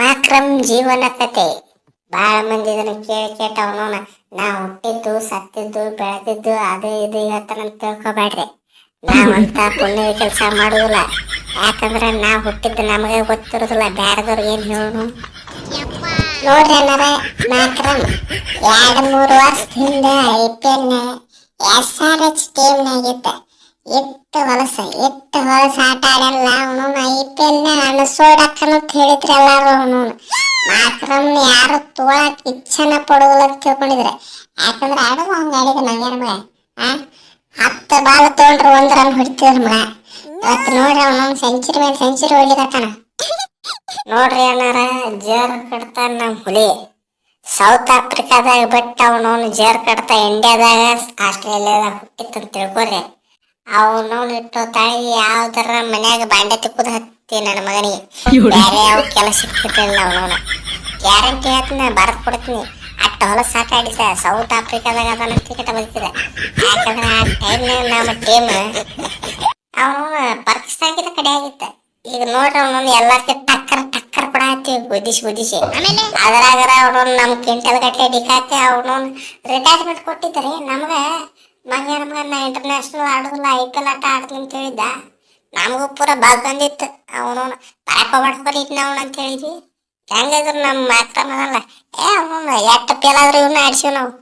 ಮಾಕ್ರಮ್ ಜೀವನ ಕತೆ ಬಹಳ ಮಂದಿ ಇದನ್ನ ಕೇಳ್ತಾವನೋನ. ನಾ ಹುಟ್ಟಿದ್ದು ಸತ್ತಿದ್ದು ಬೆಳೆದಿದ್ದು ಅದು ಇದು ಹೇಳ್ತಾನಂತ ತಿಳ್ಕೊಬೇಡ್ರಿ. ನಾವಂತ ಪುಣ್ಯ ಕೆಲಸ ಮಾಡುದಿಲ್ಲ. ಯಾಕಂದ್ರೆ ನಾ ಹುಟ್ಟಿದ್ದು ನಮಗೆ ಗೊತ್ತಿರೋದಿಲ್ಲ, ಬ್ಯಾರದವ್ರಿಗೆ ಏನ್ ಹೇಳೋನು. ನೋಡ್ರಿ ಅನ್ನಾರ, ಮಾಕ್ರಮ್ 2-3 ವರ್ಷದ ಹಿಂದೆ IPL SRH ಟೀಮ್ನಾಗಿದ್ದ. ಎಷ್ಟು ಹೊಲಸ ಆಟ ಆಡಲ್ಲ ಅವನು. IPL ಅನಸೋಡಕ್ಕಂತ ಹೇಳಿದ್ರೆ ಎಲ್ಲಾರು ಅವನು ಮಾಕ್ರಮ್ ಯಾರು ತೋಳಕ್ ಇಚ್ಛೆನ ಪಡೋದಿಲ್ಲ ಅಂತ ತಿಳ್ಕೊಂಡಿದ್ರೆ. ಯಾಕಂದ್ರೆ ಆಡೋದು ಹಂಗ ಆಡಿದ ನಂಗೇನ ಮಗ. 10 ಬಾಲ್ ತಗೊಂಡ್ರೆ 1 ರನ್ ಹೊಡಿತಿದ್ರ ಮಗ. ಇವತ್ತು ನೋಡ್ರಿ ಅವನು ಸೆಂಚುರಿ ಮೇಲೆ ಸೆಂಚುರಿ ಹೊಡಿಲತ್ತಾನ. ನೋಡ್ರಿ ಅನ್ನಾರ, ಜೇರ್ ಕಡ್ತಾನ ನಮ್ಮ ಹುಲಿ ಸೌತ್ ಆಫ್ರಿಕಾದಾಗ. ಬಟ್ ಅವನವನು ಜೇರ್ ಕಡ್ತಾ ಇಂಡಿಯಾದಾಗ ಆಸ್ಟ್ರೇಲಿಯಾದಾಗ ಹುಟ್ಟಿತ್ತಂತ ತಿಳ್ಕೊರಿ. ಅವನವನು ಇಟ್ಟು ತಾಯಿ ಯಾವ್ದಾರ ಮನ್ಯಾಗ ಬಾಂಡೆ ತಿಕ್ಕುದ ಹತ್ತಿ ನನ್ನ ಮಗನಿಗೆ ಬೇರೆ ಯಾವ ಕೆಲಸ ಸಿಕ್ತಿರ್ಲಿಲ್ಲ. ಅವನವನ ಗ್ಯಾರಂಟಿ ಹೇಳ್ತೀನಿ, ಬರದ್ ಕೊಡ್ತೀನಿ. ಅಟ್ಟ ಹೊಲಸ ಆಟ ಆಡಿದ ಸೌತ್ ಆಫ್ರಿಕಾದಾಗ ಅದನ್ನ ಕ್ರಿಕೆಟ್ ಬದುಕಿದೆ. ಯಾಕಂದ್ರೆ ಆ ಟೈಮ್ನಾಗ ನಮ್ಮ ಟೀಮ್ ಅವನು ಪಾಕಿಸ್ತಾನಕ್ಕಿಂತ ಕಡೆ ಆಗಿತ್ತ. ಈಗ ನೋಡ್ರಿ ಅವನೊಂದು ಎಲ್ಲಾರ್ಗೆ ಟಕ್ಕರ್ ಕೂಡ ಹತ್ತೀವಿ ಗುದ್ದಿಸಿ ಅದ್ರಾಗರ ಅವನೊಂದು ನಮ್ ಕ್ವಿಂಟಲ್ ಗಟ್ಟಲೆ ಡಿಕಾತಿ ಅವನೊಂದು ರಿಟೈರ್ಮೆಂಟ್ ಕೊಟ್ಟಿದ್ದಾರೆ. ನಮ್ಗ ನಾ ಇಂಟರ್ನ್ಯಾಷನಲ್ ಆಡೋದಿಲ್ಲ, IPL ಆಟ ಆಡ್ತೀನಿ ಅಂತ ಹೇಳಿದ್ದ. ನಮಗೂ ಪೂರ ಬಾಗ್ ಬಂದಿತ್ತು. ಅವನು ಬರೀತೀನಿ ಅವನು ಅಂತ ಹೇಳಿದ್ವಿ. ಹೆಂಗಿದ್ರು ನಮ್ಮ ಮಾಕ್ರಮ್ ಅದಲ್ಲ, ಅವನು ಎಟ್ಟ ಪೇಲಾದ್ರೂ ಇವನ್ನ ಆಡ್ಸಿವ್ ನಾವು.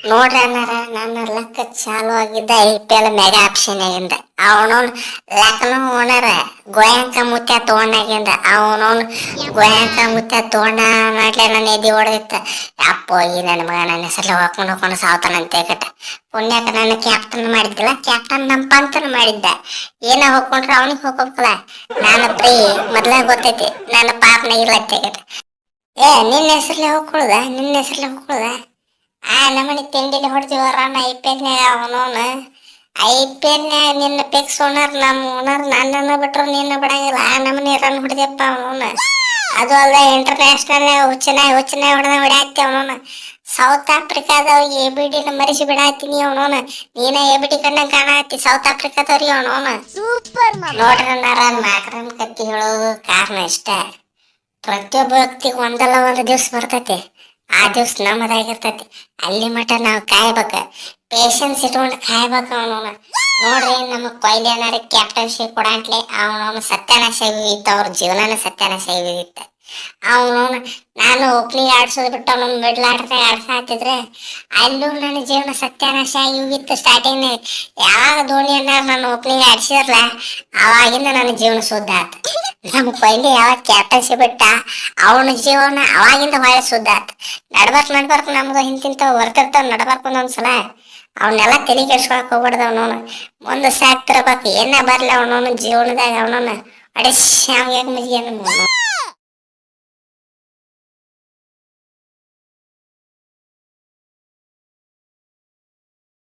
ನೋಡ್ರಿ ಅನ್ನಾರ, ನನ್ನ ಲಕ್ ಚಾಲು ಆಗಿದ್ದ IPL ಮೆಗಾ ಆಪ್ಷನ್ ಆಗಿಂದ. ಅವನವನ್ ಲಕ್ನೋ ಓನರ್ ಗೋಯಾಂಕ ಮುತ್ಯ ತಗೊಂಡಾಗಿಂದ. ಅವನವನ್ ಗೋಯಾಂಕ ಮುತ್ಯ ತಗೊಂಡ ಮಾಡ್ಲೆ ನನ್ನ ಎದಿ ಹೊಡೆದಿತ್ತ. ಅಪ್ಪೋ ಈ ನನ್ನ ಮಗ ನನ್ನ ಹೆಸರು ಹೋಗ್ಕೊಂಡು ಸಾವ್ತಾನ ಅಂತ ಕಟ್ಟ. ಪುಣ್ಯಕ ನನ್ನ ಕ್ಯಾಪ್ಟನ್ ಮಾಡಿದ್ದಿಲ್ಲ, ಕ್ಯಾಪ್ಟನ್ ನಮ್ಮ ಪಂತನ ಮಾಡಿದ್ದ. ಏನ ಹೋಗ್ಕೊಂಡ್ರೆ ಅವನಿಗೆ ಹೋಗ್ಬೇಕಲ್ಲ. ನಾನು ಪ್ರೀ ಮೊದ್ಲ ಗೊತ್ತೈತಿ ನನ್ನ ಪಾಪನ ಇಲ್ಲ ಕಟ್ಟ. ನಿನ್ನ ಹೆಸರ್ಲೆ ಹೋಗ್ಕೊಳ್ದ ಆ ನಮ್ಮನೆ ತಿಂಡಿಲಿ ಹೊಡ್ತೀವರ IPL ಅವನವನು. IPL ನಿನ್ನ ಪಿಕ್ಸ್ ಓನರ್ ನಮ್ಮ ಓನರ್ ನನ್ನನ್ನು ಬಿಟ್ರು ನಿನ್ನ ಬಿಡಂಗಿಲ್ಲ. ಆ ನಮ್ಮನೆ ರನ್ ಹೊಡೆದಪ್ಪ ಅವನವನು. ಅದು ಅಲ್ಲ ಇಂಟರ್ನ್ಯಾಷನಲ್ ಹುಚ್ಚನ ಹೊಡ್ಯಾಕ್ತಿ ಅವನವನು. ಸೌತ್ ಆಫ್ರಿಕಾದವ್ರಿಗೆ ABD ಮರಿಸಿ ಬಿಡಾತೀನಿ ಅವನವನು. ನೀನ ABD ಕಣ್ಣಂಗೆ ಕಾಣತಿ ಸೌತ್ ಆಫ್ರಿಕಾದವ್ರಿಗೆ ಅವನವನು. ನೋಡ್ರಿ ಮಾಕ್ರಮ್ ಕತ್ತಿ ಹೇಳೋದು ಕಾರಣ ಇಷ್ಟ. ಪ್ರತಿಯೊಬ್ಬ ವ್ಯಕ್ತಿಗೆ ಒಂದಲ್ಲ ಒಂದು ದಿವ್ಸ ಬರ್ತೈತಿ. ಆ ದಿವ್ಸ ನಮ್ಮದಾಗಿರ್ತೈತಿ. ಅಲ್ಲಿ ಮಟ ನಾವು ಕಾಯ್ಬೇಕ, ಪೇಷನ್ಸ್ ಇಟ್ಕೊಂಡು ಕಾಯ್ಬೇಕ ಅವನವನ. ನೋಡ್ರಿ ನಮ್ಮ ಕೊಹ್ಲಿ ಏನಾರ ಕ್ಯಾಪ್ಟನ್ಶಿಪ್ ಕೊಡಂಟ್ಲೆ ಅವನವನು ಸತ್ಯನಾಶ ಇತ್ತು. ಅವ್ರ ಜೀವನನೇ ಸತ್ಯನಾಶ ಇತ್ತ. ಅವನವನು ನಾನು ಓಪನಿಂಗ್ ಆಡ್ಸೋದು ಬಿಟ್ಟು ಅವನೊಂದು ಮಿಡ್ಲ್ ಆಡ್ತಾ ಆಡ್ಸಾತಿದ್ರೆ ಅಲ್ಲೂ ನನ್ನ ಜೀವನ ಸತ್ಯನಾಶ ಇತ್ತು. ಸ್ಟಾರ್ಟಿಂಗ್ ಯಾವಾಗ ಧೋನಿ ಅನ್ನಾರ ನಾನು ಓಪನಿಂಗ್ ಆಡ್ಸಿದ್ರಲ್ಲ ಅವಾಗಿಂದ ನನ್ನ ಜೀವನ ಶುದ್ಧ ಆತ. ನಮ್ಮ ಕೊಹ್ಲಿ ಯಾವಾಗ ಕ್ಯಾಪ್ಟನ್ಶಿಪ್ ಬಿಟ್ಟ ಅವನ ಜೀವನ ಅವಾಗಿಂದ ಹೊಳೆ ಶುದ್ಧ ಆತ. ನಡ್ಬರ್ಕ್ ನಮ್ದು ಹಿಂತಿಂತ ಹೊರ್ತಿರ್ತಾವ ನಡ್ಬರ್ಕ್ ಒಂದೊಂದ್ಸಲ. ಅವನ್ನೆಲ್ಲ ತಲೆ ಕೆಡ್ಸ್ಕೊಳಕ್ ಹೋಗ್ಬಾರ್ದು. ಅವನವನು ಮುಂದೆ ಸಾಕ್ತಿರ್ಬೇಕು. ಏನ ಬರ್ಲಿ ಅವನವನು ಜೀವನದಾಗ ಅವನವನು ಅಡಿಸ್ ಮುಗಿಯನ್ನು